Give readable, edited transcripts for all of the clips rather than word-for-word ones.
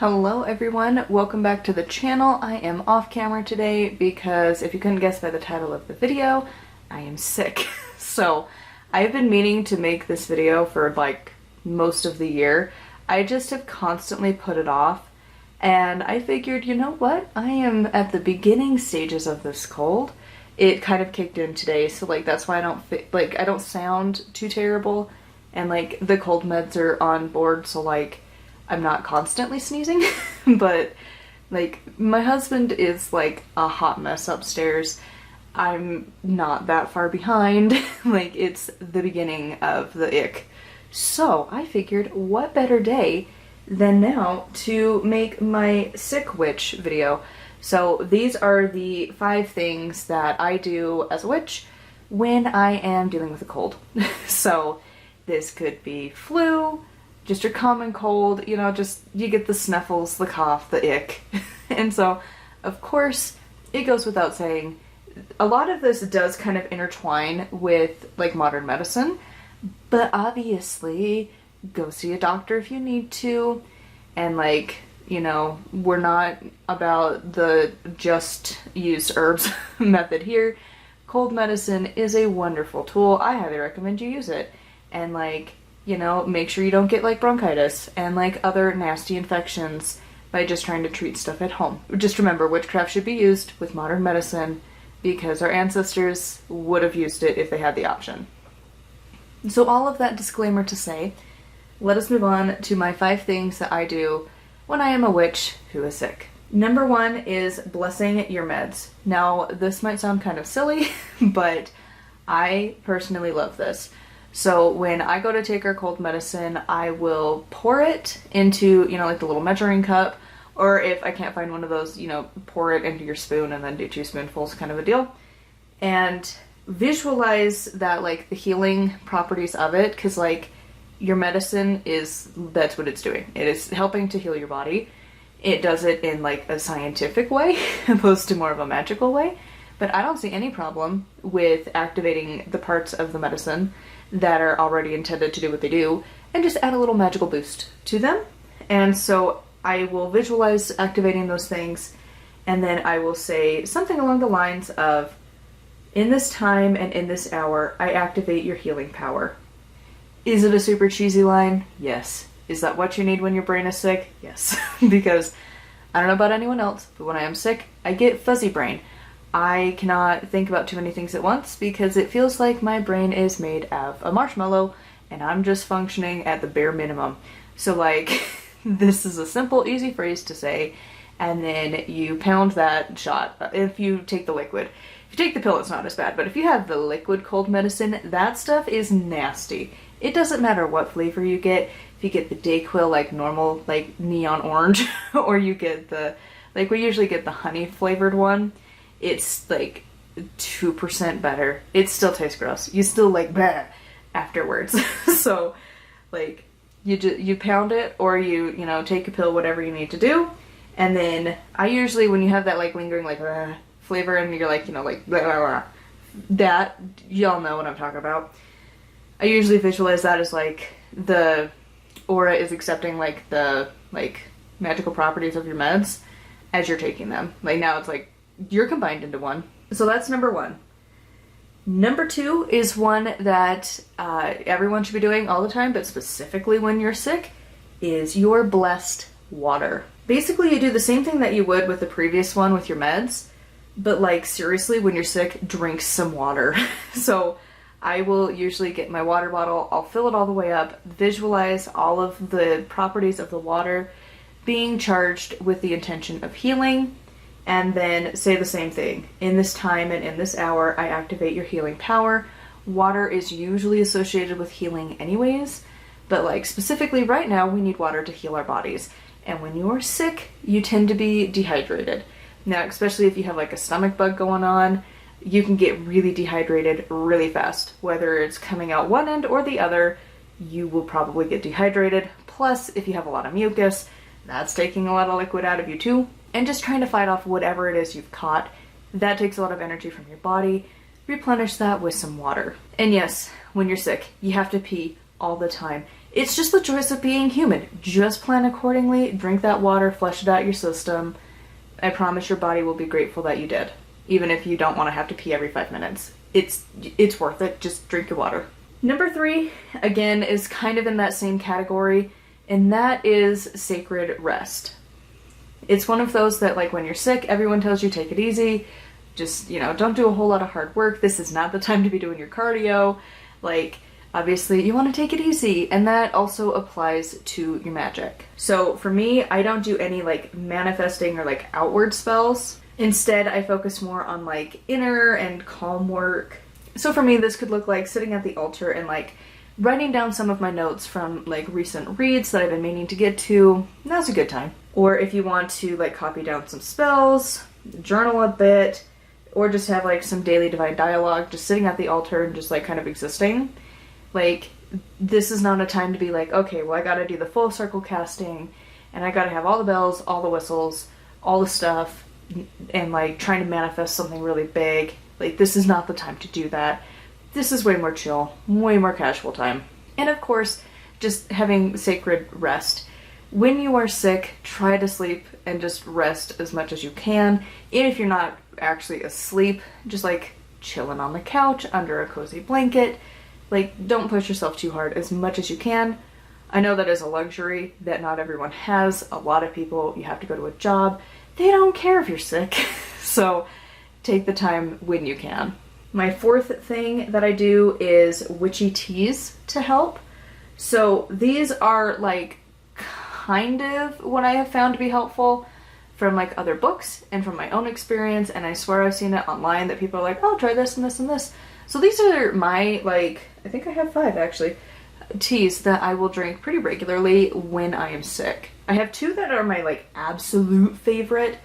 Hello everyone, welcome back to the channel. I am off camera today because if you couldn't guess by the title of the video, I am sick. So I've been meaning to make this video for like most of the year. I just have constantly put it off, and I figured, you know what? I am at the beginning stages of this cold. It kind of kicked in today, so like that's why I don't sound too terrible, and like the cold meds are on board, so like I'm not constantly sneezing. But like my husband is like a hot mess upstairs. I'm not that far behind. Like it's the beginning of the ick. So I figured what better day than now to make my sick witch video. So these are the 5 things that I do as a witch when I am dealing with a cold. So this could be flu, just your common cold, you know, just you get the snuffles, the cough, the ick. And so, of course, it goes without saying, a lot of this does kind of intertwine with like modern medicine, but obviously go see a doctor if you need to. And like, you know, we're not about the just use herbs method here. Cold medicine is a wonderful tool. I highly recommend you use it. And like, you know, make sure you don't get like bronchitis and like other nasty infections by just trying to treat stuff at home. Just remember, witchcraft should be used with modern medicine because our ancestors would have used it if they had the option. So all of that disclaimer to say, let us move on to my 5 things that I do when I am a witch who is sick. Number 1 is blessing your meds. Now, this might sound kind of silly, but I personally love this. So when I go to take our cold medicine, I will pour it into, you know, like the little measuring cup, or if I can't find one of those, you know, pour it into your spoon and then do 2 spoonfuls kind of a deal. And visualize that, like, the healing properties of it, because, like, your medicine that's what it's doing. It is helping to heal your body. It does it in, like, a scientific way, opposed to more of a magical way. But I don't see any problem with activating the parts of the medicine that are already intended to do what they do, and just add a little magical boost to them. And so I will visualize activating those things, and then I will say something along the lines of, in this time and in this hour, I activate your healing power. Is it a super cheesy line? Yes. Is that what you need when your brain is sick? Yes. Because I don't know about anyone else, but when I am sick, I get fuzzy brain. I cannot think about too many things at once because it feels like my brain is made of a marshmallow and I'm just functioning at the bare minimum. So like, this is a simple, easy phrase to say, and then you pound that shot if you take the liquid. If you take the pill, it's not as bad, but if you have the liquid cold medicine, that stuff is nasty. It doesn't matter what flavor you get. If you get the Dayquil, like normal, like neon orange, or you get the, like we usually get the honey flavored one, it's like 2% better. It still tastes gross. You still like bleh afterwards. So like you pound it, or you know, take a pill, whatever you need to do. And then I usually, when you have that like lingering like flavor and you're like, you know, like blah, blah, blah, that, y'all know what I'm talking about. I usually visualize that as like the aura is accepting like the like magical properties of your meds as you're taking them. Like now it's like you're combined into one. So that's number 1. Number 2 is one that everyone should be doing all the time, but specifically when you're sick, is your blessed water. Basically, you do the same thing that you would with the previous one with your meds, but like seriously, when you're sick, drink some water. So I will usually get my water bottle, I'll fill it all the way up, visualize all of the properties of the water being charged with the intention of healing, and then say the same thing. In this time and in this hour, I activate your healing power. Water is usually associated with healing anyways, but like specifically right now, we need water to heal our bodies. And when you are sick, you tend to be dehydrated. Now, especially if you have like a stomach bug going on, you can get really dehydrated really fast. Whether it's coming out one end or the other, you will probably get dehydrated. Plus, if you have a lot of mucus, that's taking a lot of liquid out of you too. And just trying to fight off whatever it is you've caught. That takes a lot of energy from your body. Replenish that with some water. And yes, when you're sick, you have to pee all the time. It's just the choice of being human. Just plan accordingly, drink that water, flush it out your system. I promise your body will be grateful that you did. Even if you don't want to have to pee every 5 minutes. It's worth it. Just drink your water. Number 3, again, is kind of in that same category, and that is sacred rest. It's one of those that, like, when you're sick, everyone tells you take it easy. Just, don't do a whole lot of hard work. This is not the time to be doing your cardio. Like, obviously, you want to take it easy, and that also applies to your magic. So for me, I don't do any, like, manifesting or, like, outward spells. Instead, I focus more on, like, inner and calm work. So for me, this could look like sitting at the altar and, like, writing down some of my notes from, like, recent reads that I've been meaning to get to. Now's a good time. Or if you want to, like, copy down some spells, journal a bit, or just have, like, some daily divine dialogue, just sitting at the altar and just, like, kind of existing. Like, this is not a time to be like, okay, well, I gotta do the full circle casting, and I gotta have all the bells, all the whistles, all the stuff, and, like, trying to manifest something really big. Like, this is not the time to do that. This is way more chill, way more casual time. And of course, just having sacred rest. When you are sick, try to sleep and just rest as much as you can. Even if you're not actually asleep, just, like, chilling on the couch under a cozy blanket. Like, don't push yourself too hard as much as you can. I know that is a luxury that not everyone has. A lot of people, you have to go to a job. They don't care if you're sick. So take the time when you can. My 4th thing that I do is witchy teas to help. So these are, like, kind of what I have found to be helpful from, like, other books and from my own experience, and I swear I've seen it online that people are like, oh, try this and this and this. So these are my, like, I think I have 5 actually, teas that I will drink pretty regularly when I am sick. I have 2 that are my, like, absolute favorite,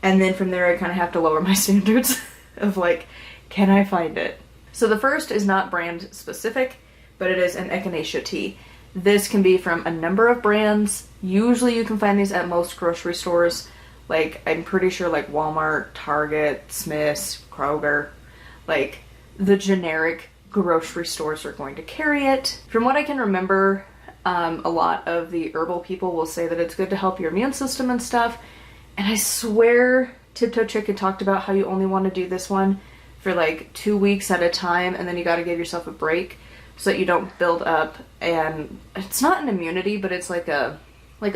and then from there I kind of have to lower my standards of, like, can I find it? So the first is not brand specific, but it is an echinacea tea. This can be from a number of brands. Usually you can find these at most grocery stores. Like, I'm pretty sure, like, Walmart, Target, Smith's, Kroger. Like, the generic grocery stores are going to carry it. From what I can remember, a lot of the herbal people will say that it's good to help your immune system and stuff. And I swear Tiptoe Chicken talked about how you only want to do this one for, like, 2 weeks at a time, and then you got to give yourself a break so that you don't build up. And it's not an immunity, but it's like a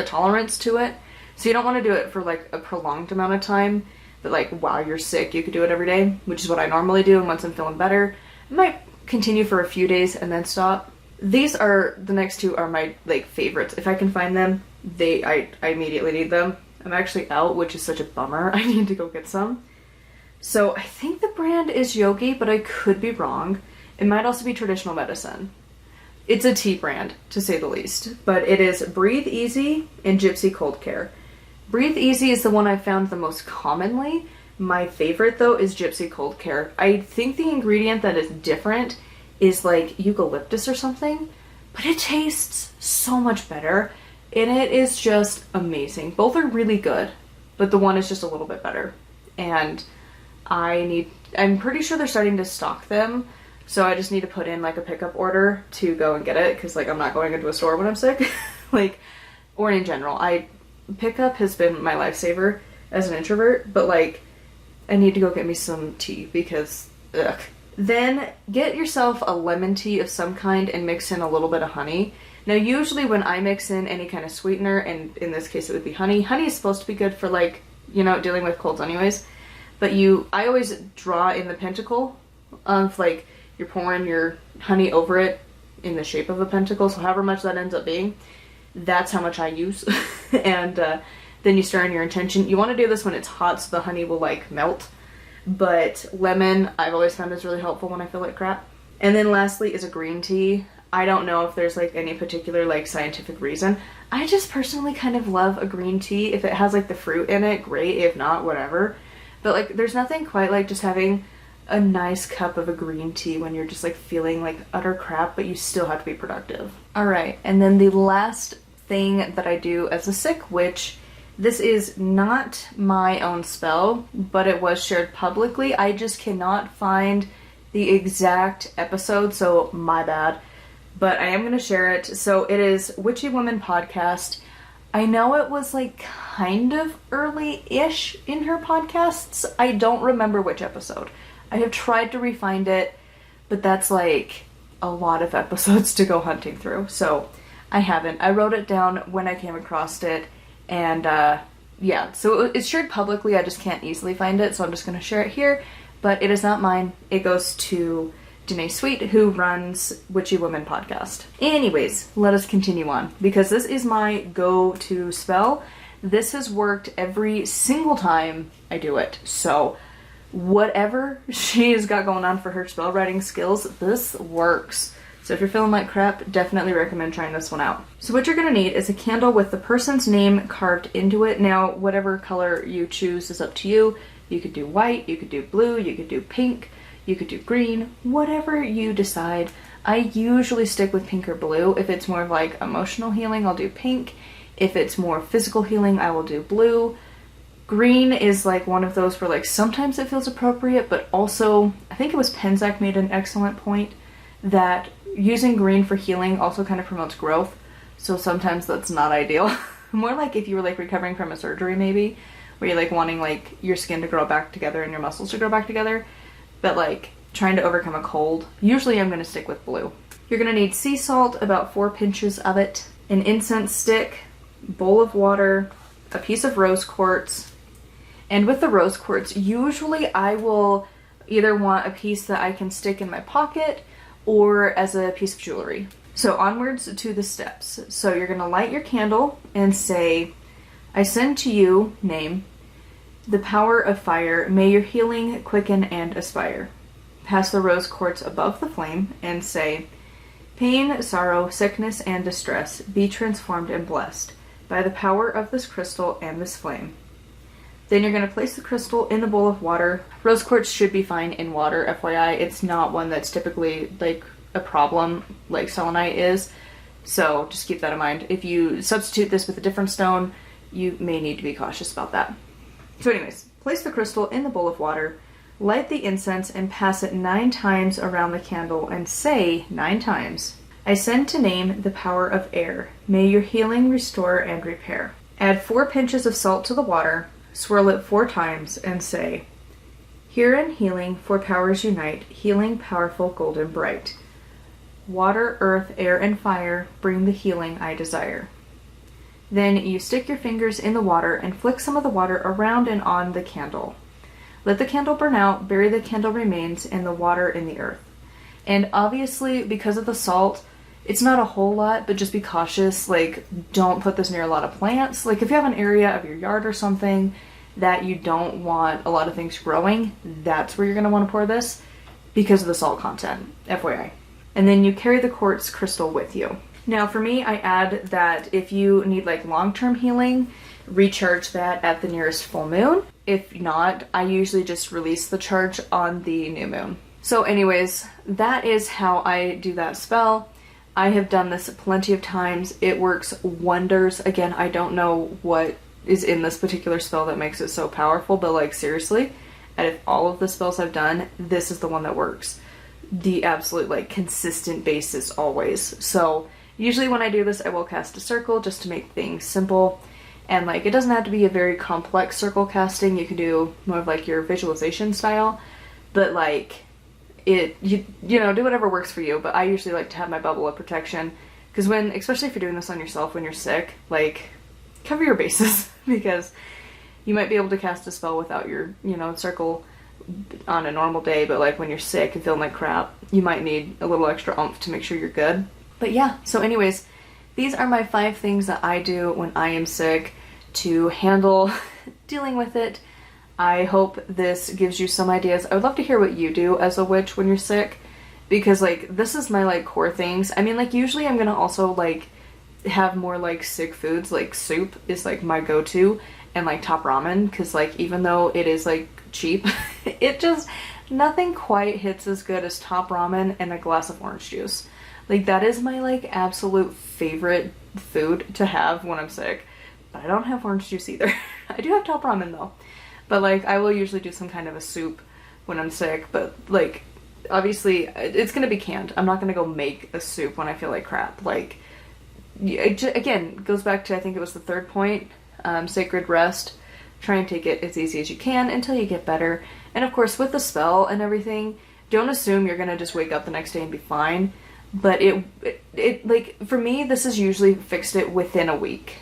tolerance to it. So you don't want to do it for, like, a prolonged amount of time, but, like, while you're sick, you could do it every day, which is what I normally do. And once I'm feeling better, I might continue for a few days and then stop. The next 2 are my, like, favorites. If I can find them, I immediately need them. I'm actually out, which is such a bummer. I need to go get some. So I think the brand is Yogi, but I could be wrong. It might also be Traditional Medicine. It's a tea brand, to say the least, but it is Breathe Easy and Gypsy Cold Care. Breathe Easy is the one I've found the most commonly. My favorite, though, is Gypsy Cold Care. I think the ingredient that is different is, like, eucalyptus or something, but it tastes so much better, and it is just amazing. Both are really good, but the one is just a little bit better. And I'm pretty sure they're starting to stock them, so I just need to put in, like, a pickup order to go and get it, because, like, I'm not going into a store when I'm sick. Like, or in general. Pickup has been my lifesaver as an introvert, but, like, I need to go get me some tea because, ugh. Then get yourself a lemon tea of some kind and mix in a little bit of honey. Now, usually when I mix in any kind of sweetener, and in this case it would be honey is supposed to be good for, like, dealing with colds anyways. But I always draw in the pentacle of, like, you're pouring your honey over it in the shape of a pentacle, so however much that ends up being, that's how much I use. And then you stir in your intention. You want to do this when it's hot so the honey will, like, melt. But lemon, I've always found is really helpful when I feel like crap. And then lastly is a green tea. I don't know if there's, like, any particular, like, scientific reason. I just personally kind of love a green tea. If it has, like, the fruit in it, great. If not, whatever. But, like, there's nothing quite like just having a nice cup of a green tea when you're just, like, feeling like utter crap, but you still have to be productive. Alright, and then the last thing that I do as a sick witch, this is not my own spell, but it was shared publicly. I just cannot find the exact episode, so my bad. but I am going to share it. So it is Witchy Woman Podcast. I know it was like kind of early-ish in her podcasts. I don't remember which episode. I have tried to refind it, but that's like a lot of episodes to go hunting through. So I haven't. I wrote it down when I came across it, and yeah, so it's shared publicly. I just can't easily find it, so I'm just going to share it here. But it is not mine. It goes to Janae Sweet, who runs Witchy Woman Podcast. Anyways, let us continue on, because this is my go-to spell. This has worked every single time I do it. So whatever she's got going on for her spell writing skills, this works. So if you're feeling like crap, definitely recommend trying this one out. So what you're going to need is a candle with the person's name carved into it. Now, whatever color you choose is up to you. You could do white, you could do blue, you could do pink, you could do green, whatever you decide. I usually stick with pink or blue. If it's more of like emotional healing, I'll do pink. If it's more physical healing, I will do blue. Green is like one of those where like sometimes it feels appropriate, but also I think it was Penzak made an excellent point that using green for healing also kind of promotes growth. So sometimes that's not ideal. More like if you were like recovering from a surgery maybe, where you're like wanting like your skin to grow back together and your muscles to grow back together, but like trying to overcome a cold. Usually I'm going to stick with blue. You're going to need sea salt, about 4 pinches of it, an incense stick, bowl of water, a piece of rose quartz. And with the rose quartz, usually I will either want a piece that I can stick in my pocket or as a piece of jewelry. So onwards to the steps. So you're going to light your candle and say, I send to you, name, the power of fire, may your healing quicken and aspire. Pass the rose quartz above the flame and say, pain, sorrow, sickness, and distress, be transformed and blessed by the power of this crystal and this flame. Then you're going to place the crystal in the bowl of water. Rose quartz should be fine in water, FYI. It's not one that's typically like a problem like selenite is. So just keep that in mind. If you substitute this with a different stone, you may need to be cautious about that. So anyways, place the crystal in the bowl of water, light the incense, and pass it 9 times around the candle and say 9 times, I send to name the power of air. May your healing restore and repair. Add 4 pinches of salt to the water, swirl it 4 times, and say, here in healing 4 powers unite, healing powerful golden bright. Water, earth, air, and fire, bring the healing I desire. Then you stick your fingers in the water and flick some of the water around and on the candle. Let the candle burn out, bury the candle remains and the water in the earth. And obviously, because of the salt, it's not a whole lot, but just be cautious. Like, don't put this near a lot of plants. Like, if you have an area of your yard or something that you don't want a lot of things growing, that's where you're going to want to pour this because of the salt content, FYI. And then you carry the quartz crystal with you. Now for me, I add that if you need like long-term healing, recharge that at the nearest full moon. If not, I usually just release the charge on the new moon. So anyways, that is how I do that spell. I have done this plenty of times. It works wonders. Again, I don't know what is in this particular spell that makes it so powerful, but like seriously, out of all of the spells I've done, this is the one that works. The absolute like consistent basis always. So usually when I do this, I will cast a circle just to make things simple. And like, it doesn't have to be a very complex circle casting. You can do more of like your visualization style, but like you know, do whatever works for you. But I usually like to have my bubble of protection because especially if you're doing this on yourself when you're sick, like cover your bases because you might be able to cast a spell without your, circle on a normal day, but like when you're sick and feeling like crap, you might need a little extra oomph to make sure you're good. But yeah, so anyways, these are my 5 things that I do when I am sick to handle dealing with it. I hope this gives you some ideas. I would love to hear what you do as a witch when you're sick, because like this is my like core things. I mean, like usually I'm gonna also like have more like sick foods, like soup is like my go-to, and like top ramen, because like even though it is like cheap, it just nothing quite hits as good as top ramen and a glass of orange juice. Like that is my like absolute favorite food to have when I'm sick. But I don't have orange juice either. I do have top ramen though. But like I will usually do some kind of a soup when I'm sick, but like obviously it's gonna be canned. I'm not gonna go make a soup when I feel like crap. Like, again, goes back to, I think it was the third point, sacred rest. Try and take it as easy as you can until you get better. And of course, with the spell and everything, don't assume you're gonna just wake up the next day and be fine. But it like, for me, this has usually fixed it within a week.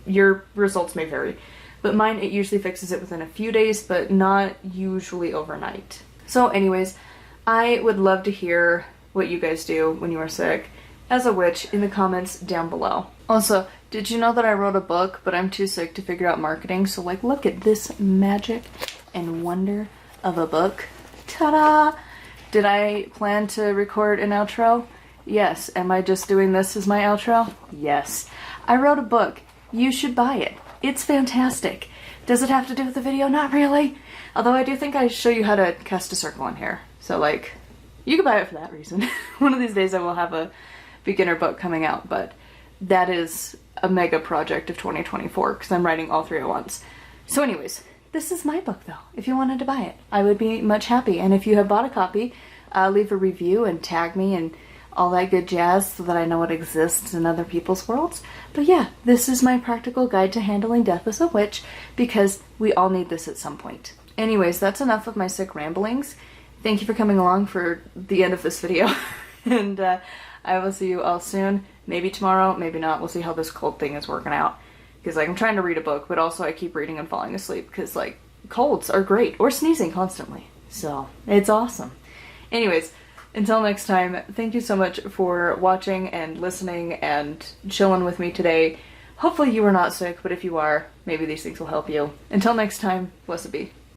Your results may vary, but mine, it usually fixes it within a few days, but not usually overnight. So anyways, I would love to hear what you guys do when you are sick as a witch in the comments down below. Also, did you know that I wrote a book, but I'm too sick to figure out marketing? So like, look at this magic and wonder of a book. Ta-da! Did I plan to record an outro? Yes. Am I just doing this as my outro? Yes. I wrote a book. You should buy it. It's fantastic. Does it have to do with the video? Not really. Although I do think I show you how to cast a circle in here. So like, you can buy it for that reason. One of these days I will have a beginner book coming out, but that is a mega project of 2024 because I'm writing all three at once. So anyways, this is my book though. If you wanted to buy it, I would be much happy. And if you have bought a copy, leave a review and tag me and all that good jazz so that I know it exists in other people's worlds. But yeah, this is my practical guide to handling death as a witch because we all need this at some point. Anyways, that's enough of my sick ramblings. Thank you for coming along for the end of this video. And I will see you all soon. Maybe tomorrow, maybe not. We'll see how this cold thing is working out. Because like, I'm trying to read a book, but also I keep reading and falling asleep because like, colds are great. Or sneezing constantly. So, it's awesome. Anyways, until next time, thank you so much for watching and listening and chilling with me today. Hopefully you are not sick, but if you are, maybe these things will help you. Until next time, blessed be.